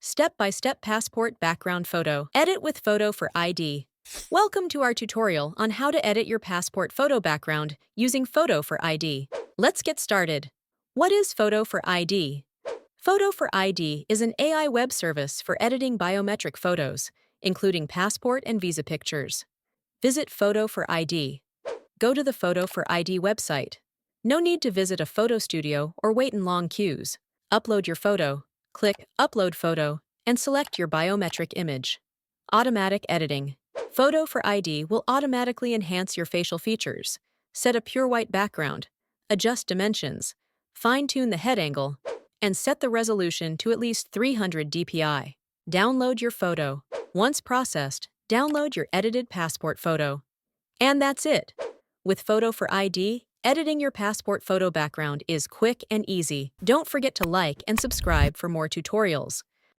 Step-by-step passport background photo. Edit with Photo for ID. Welcome to our tutorial on how to edit your passport photo background using Photo for ID. Let's get started. What is Photo for ID? Photo for ID is an AI web service for editing biometric photos, including passport and visa pictures. Visit Photo for ID. Go to the Photo for ID website. No need to visit a photo studio or wait in long queues. Upload your photo. Click Upload Photo and select your biometric image. Automatic editing. Photo for ID will automatically enhance your facial features. Set a pure white background. Adjust dimensions. Fine-tune the head angle. And set the resolution to at least 300 dpi. Download your photo. Once processed, download your edited passport photo. And that's it. With Photo for ID, editing your passport photo background is quick and easy. Don't forget to like and subscribe for more tutorials.